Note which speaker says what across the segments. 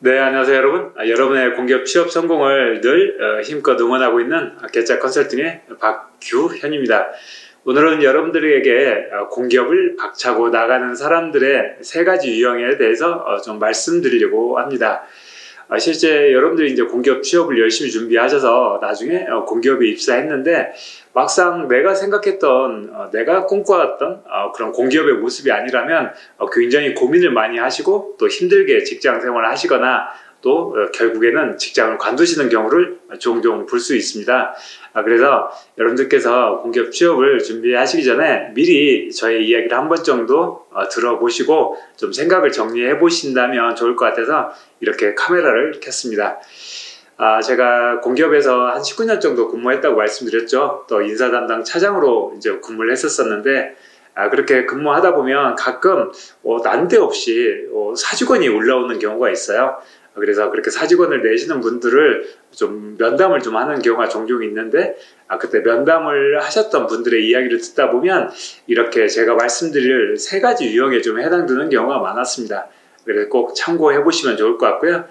Speaker 1: 네, 안녕하세요, 여러분. 여러분의 공기업 취업 성공을 늘 힘껏 응원하고 있는 개짜 컨설팅의 박규현입니다. 오늘은 여러분들에게 공기업을 박차고 나가는 사람들의 세 가지 유형에 대해서 좀 말씀드리려고 합니다. 실제 여러분들이 이제 공기업 취업을 열심히 준비하셔서 나중에 공기업에 입사했는데 막상 내가 생각했던, 내가 꿈꿔왔던 그런 공기업의 모습이 아니라면 굉장히 고민을 많이 하시고 또 힘들게 직장 생활을 하시거나 또 결국에는 직장을 관두시는 경우를 종종 볼 수 있습니다. 그래서 여러분들께서 공기업 취업을 준비하시기 전에 미리 저의 이야기를 한 번 정도 들어보시고 좀 생각을 정리해 보신다면 좋을 것 같아서 이렇게 카메라를 켰습니다. 제가 공기업에서 한 19년 정도 근무했다고 말씀드렸죠. 또 인사 담당 차장으로 이제 근무를 했었었는데 그렇게 근무하다 보면 가끔 난데없이 사직원이 올라오는 경우가 있어요. 그래서 그렇게 사직원을 내시는 분들을 좀 면담을 좀 하는 경우가 종종 있는데 그때 면담을 하셨던 분들의 이야기를 듣다 보면 이렇게 제가 말씀드릴 세 가지 유형에 좀 해당되는 경우가 많았습니다. 그래서 꼭 참고해 보시면 좋을 것 같고요.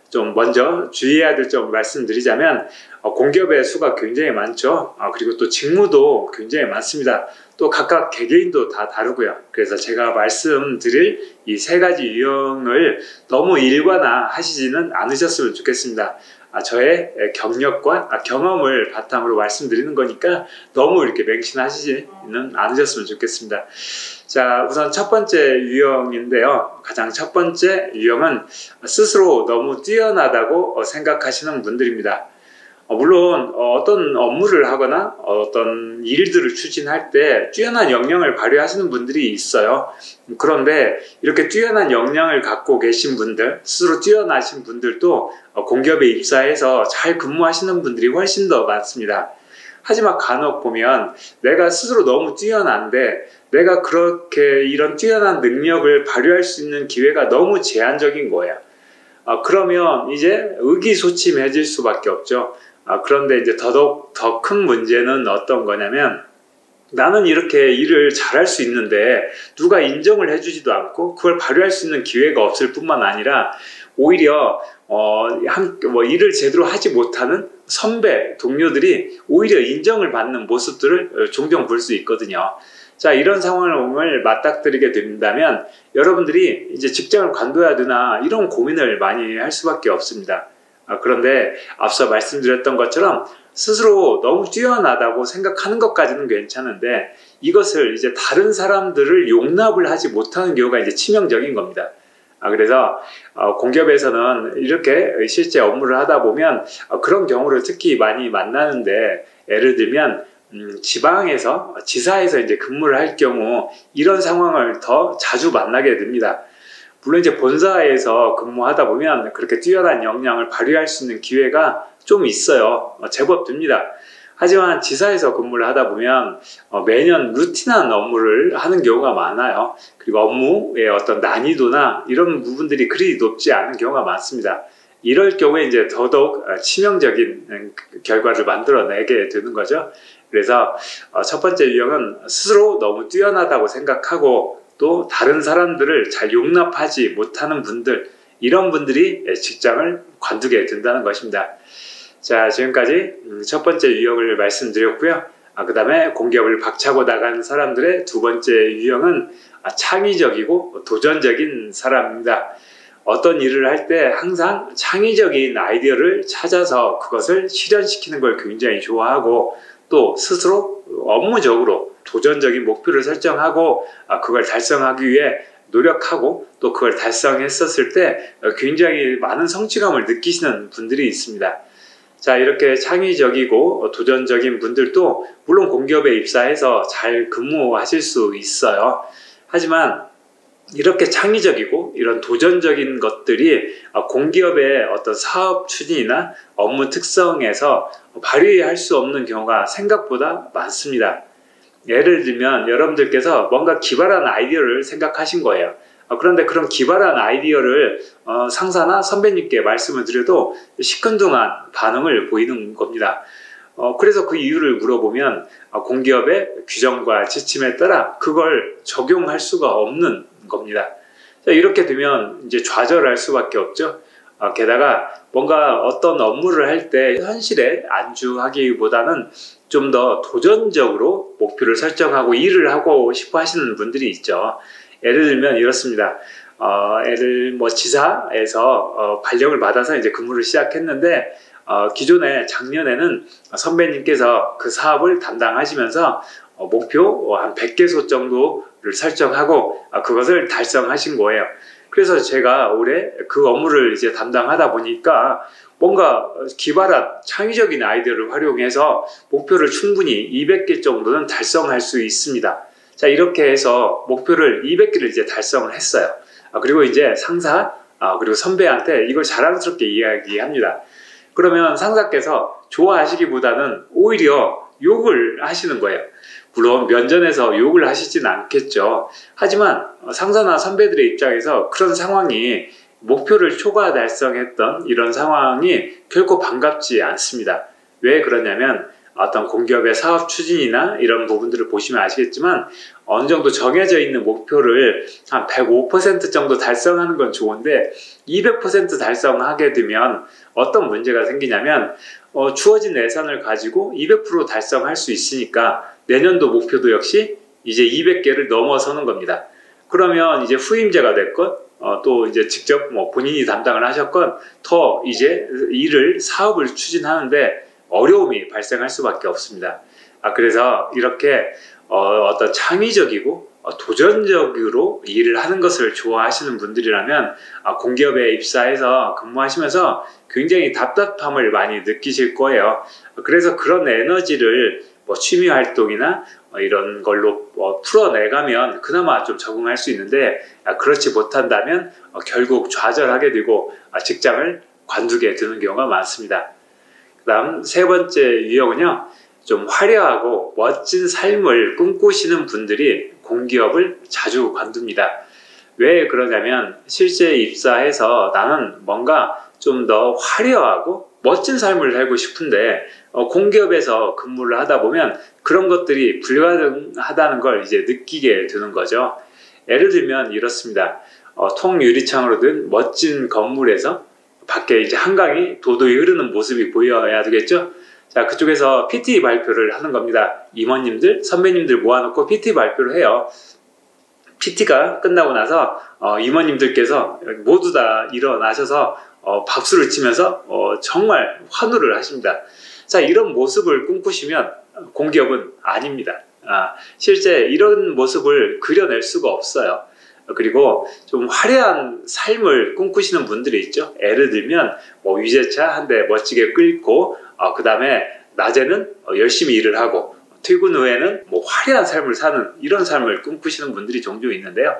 Speaker 1: 좀 먼저 주의해야 될 점 말씀드리자면 공기업의 수가 굉장히 많죠. 그리고 또 직무도 굉장히 많습니다. 또 각각 개개인도 다 다르고요. 그래서 제가 말씀드릴 이 세 가지 유형을 너무 일관화하시지는 않으셨으면 좋겠습니다. 저의 경력과 경험을 바탕으로 말씀드리는 거니까 너무 이렇게 맹신하시지는 않으셨으면 좋겠습니다. 자, 우선 첫 번째 유형인데요. 가장 첫 번째 유형은 스스로 너무 뛰어나다고 생각하시는 분들입니다. 물론 어떤 업무를 하거나 어떤 일들을 추진할 때 뛰어난 역량을 발휘하시는 분들이 있어요. 그런데 이렇게 뛰어난 역량을 갖고 계신 분들, 스스로 뛰어나신 분들도 공기업에 입사해서 잘 근무하시는 분들이 훨씬 더 많습니다. 하지만 간혹 보면 내가 스스로 너무 뛰어난데 내가 그렇게 이런 뛰어난 능력을 발휘할 수 있는 기회가 너무 제한적인 거예요. 그러면 이제 의기소침해질 수밖에 없죠. 그런데 이제 더더욱 더 큰 문제는 어떤 거냐면 나는 이렇게 일을 잘할 수 있는데 누가 인정을 해주지도 않고 그걸 발휘할 수 있는 기회가 없을 뿐만 아니라 오히려 일을 제대로 하지 못하는 선배, 동료들이 오히려 인정을 받는 모습들을 종종 볼 수 있거든요. 자, 이런 상황을 맞닥뜨리게 된다면 여러분들이 이제 직장을 관둬야 되나 이런 고민을 많이 할 수밖에 없습니다. 그런데 앞서 말씀드렸던 것처럼 스스로 너무 뛰어나다고 생각하는 것까지는 괜찮은데 이것을 이제 다른 사람들을 용납을 하지 못하는 경우가 이제 치명적인 겁니다. 그래서 공기업에서는 이렇게 실제 업무를 하다 보면 그런 경우를 특히 많이 만나는데 예를 들면 지방에서 지사에서 이제 근무를 할 경우 이런 상황을 더 자주 만나게 됩니다. 물론 이제 본사에서 근무하다 보면 그렇게 뛰어난 역량을 발휘할 수 있는 기회가 좀 있어요. 제법 됩니다. 하지만 지사에서 근무를 하다 보면 매년 루틴한 업무를 하는 경우가 많아요. 그리고 업무의 어떤 난이도나 이런 부분들이 그리 높지 않은 경우가 많습니다. 이럴 경우에 이제 더더욱 치명적인 결과를 만들어내게 되는 거죠. 그래서 첫 번째 유형은 스스로 너무 뛰어나다고 생각하고 또 다른 사람들을 잘 용납하지 못하는 분들, 이런 분들이 직장을 관두게 된다는 것입니다. 자, 지금까지 첫 번째 유형을 말씀드렸고요. 그 다음에 공기업을 박차고 나가는 사람들의 두 번째 유형은 창의적이고 도전적인 사람입니다. 어떤 일을 할 때 항상 창의적인 아이디어를 찾아서 그것을 실현시키는 걸 굉장히 좋아하고 또 스스로 업무적으로 도전적인 목표를 설정하고 그걸 달성하기 위해 노력하고 또 그걸 달성했었을 때 굉장히 많은 성취감을 느끼시는 분들이 있습니다. 자, 이렇게 창의적이고 도전적인 분들도 물론 공기업에 입사해서 잘 근무하실 수 있어요. 하지만 이렇게 창의적이고 이런 도전적인 것들이 공기업의 어떤 사업 추진이나 업무 특성에서 발휘할 수 없는 경우가 생각보다 많습니다. 예를 들면 여러분들께서 뭔가 기발한 아이디어를 생각하신 거예요. 그런데 그런 기발한 아이디어를 상사나 선배님께 말씀을 드려도 시큰둥한 반응을 보이는 겁니다. 그래서 그 이유를 물어보면 공기업의 규정과 지침에 따라 그걸 적용할 수가 없는 겁니다. 이렇게 되면 이제 좌절할 수밖에 없죠. 게다가 뭔가 어떤 업무를 할 때 현실에 안주하기보다는 좀 더 도전적으로 목표를 설정하고 일을 하고 싶어 하시는 분들이 있죠. 예를 들면 이렇습니다. 지사에서 발령을 받아서 이제 근무를 시작했는데, 기존에 작년에는 선배님께서 그 사업을 담당하시면서 목표 한 100개소 정도를 설정하고 그것을 달성하신 거예요. 그래서 제가 올해 그 업무를 이제 담당하다 보니까 뭔가 기발한 창의적인 아이디어를 활용해서 목표를 충분히 200개 정도는 달성할 수 있습니다. 자, 이렇게 해서 목표를 200개를 이제 달성을 했어요. 그리고 이제 상사, 그리고 선배한테 이걸 자랑스럽게 이야기합니다. 그러면 상사께서 좋아하시기보다는 오히려 욕을 하시는 거예요. 물론 면전에서 욕을 하시진 않겠죠. 하지만 상사나 선배들의 입장에서 그런 상황이 목표를 초과 달성했던 이런 상황이 결코 반갑지 않습니다. 왜 그러냐면 어떤 공기업의 사업 추진이나 이런 부분들을 보시면 아시겠지만 어느 정도 정해져 있는 목표를 한 105% 정도 달성하는 건 좋은데 200% 달성하게 되면 어떤 문제가 생기냐면 주어진 예산을 가지고 200% 달성할 수 있으니까 내년도 목표도 역시 이제 200개를 넘어서는 겁니다. 그러면 이제 후임자가 됐건 또 이제 직접 본인이 담당을 하셨건 더 이제 사업을 추진하는데 어려움이 발생할 수밖에 없습니다. 그래서 이렇게 어떤 창의적이고 도전적으로 일을 하는 것을 좋아하시는 분들이라면 공기업에 입사해서 근무하시면서 굉장히 답답함을 많이 느끼실 거예요. 그래서 그런 에너지를 취미 활동이나 이런 걸로 풀어내가면 그나마 좀 적응할 수 있는데 그렇지 못한다면 결국 좌절하게 되고 직장을 관두게 되는 경우가 많습니다. 그 다음 세 번째 유형은요, 좀 화려하고 멋진 삶을 꿈꾸시는 분들이 공기업을 자주 관둡니다. 왜 그러냐면 실제 입사해서 나는 뭔가 좀 더 화려하고 멋진 삶을 살고 싶은데 공기업에서 근무를 하다 보면 그런 것들이 불가능하다는 걸 이제 느끼게 되는 거죠. 예를 들면 이렇습니다. 통유리창으로 된 멋진 건물에서 밖에 이제 한강이 도도히 흐르는 모습이 보여야 되겠죠. 자, 그쪽에서 PT 발표를 하는 겁니다. 임원님들, 선배님들 모아놓고 PT 발표를 해요. PT가 끝나고 나서 임원님들께서 모두 다 일어나셔서 박수를 치면서 정말 환호를 하십니다. 자, 이런 모습을 꿈꾸시면 공기업은 아닙니다. 실제 이런 모습을 그려낼 수가 없어요. 그리고 좀 화려한 삶을 꿈꾸시는 분들이 있죠. 예를 들면 유제차 한 대 멋지게 끌고 그 다음에 낮에는 열심히 일을 하고 퇴근 후에는 화려한 삶을 사는 이런 삶을 꿈꾸시는 분들이 종종 있는데요.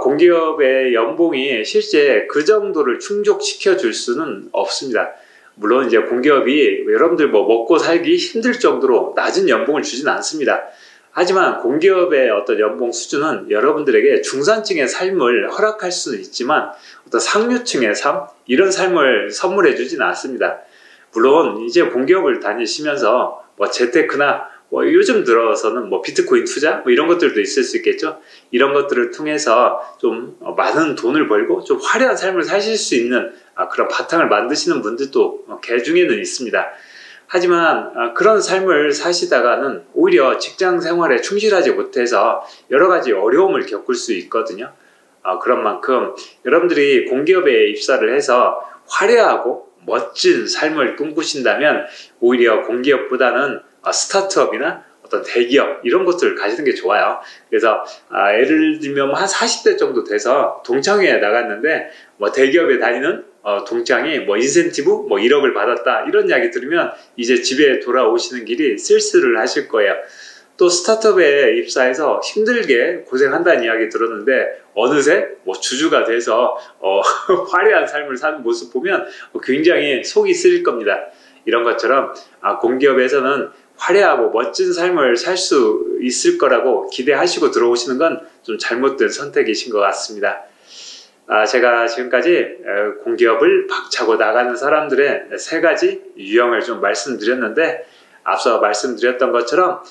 Speaker 1: 공기업의 연봉이 실제 그 정도를 충족시켜 줄 수는 없습니다. 물론 이제 공기업이 여러분들 먹고 살기 힘들 정도로 낮은 연봉을 주진 않습니다. 하지만 공기업의 어떤 연봉 수준은 여러분들에게 중산층의 삶을 허락할 수는 있지만 어떤 상류층의 삶, 이런 삶을 선물해 주진 않습니다. 물론 이제 공기업을 다니시면서 재테크나 요즘 들어서는 비트코인 투자 이런 것들도 있을 수 있겠죠. 이런 것들을 통해서 좀 많은 돈을 벌고 좀 화려한 삶을 사실 수 있는 그런 바탕을 만드시는 분들도 개 중에는 있습니다. 하지만 그런 삶을 사시다가는 오히려 직장 생활에 충실하지 못해서 여러 가지 어려움을 겪을 수 있거든요. 그런 만큼 여러분들이 공기업에 입사를 해서 화려하고 멋진 삶을 꿈꾸신다면 오히려 공기업보다는 스타트업이나 어떤 대기업 이런 것들을 가시는 게 좋아요. 그래서 예를 들면 한 40대 정도 돼서 동창회에 나갔는데 대기업에 다니는 동창이 인센티브 1억을 받았다 이런 이야기 들으면 이제 집에 돌아오시는 길이 쓸쓸을 하실 거예요. 또 스타트업에 입사해서 힘들게 고생한다는 이야기 들었는데 어느새 주주가 돼서 화려한 삶을 사는 모습 보면 굉장히 속이 쓰릴 겁니다. 이런 것처럼 공기업에서는 화려하고 멋진 삶을 살 수 있을 거라고 기대하시고 들어오시는 건 좀 잘못된 선택이신 것 같습니다. 제가 지금까지 공기업을 박차고 나가는 사람들의 세 가지 유형을 좀 말씀드렸는데 앞서 말씀드렸던 것처럼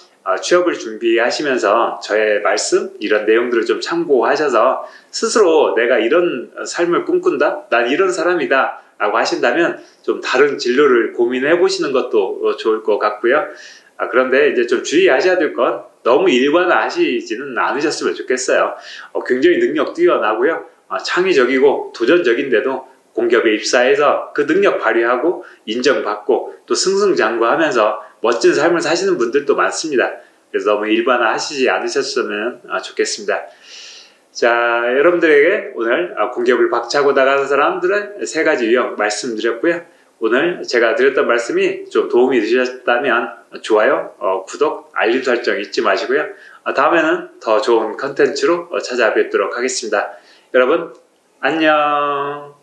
Speaker 1: 취업을 준비하시면서 저의 말씀 이런 내용들을 좀 참고하셔서 스스로 내가 이런 삶을 꿈꾼다, 난 이런 사람이다 라고 하신다면 좀 다른 진로를 고민해 보시는 것도 좋을 것 같고요. 그런데 이제 좀 주의하셔야 될 건 너무 일관하시지는 않으셨으면 좋겠어요. 굉장히 능력 뛰어나고요, 창의적이고 도전적인데도 공기업에 입사해서 그 능력 발휘하고 인정받고 또 승승장구하면서 멋진 삶을 사시는 분들도 많습니다. 그래서 너무 일반화하시지 않으셨으면 좋겠습니다. 자, 여러분들에게 오늘 공기업을 박차고 나가는 사람들의 3가지 유형 말씀드렸고요. 오늘 제가 드렸던 말씀이 좀 도움이 되셨다면 좋아요, 구독, 알림 설정 잊지 마시고요. 다음에는 더 좋은 컨텐츠로 찾아뵙도록 하겠습니다. 여러분 안녕.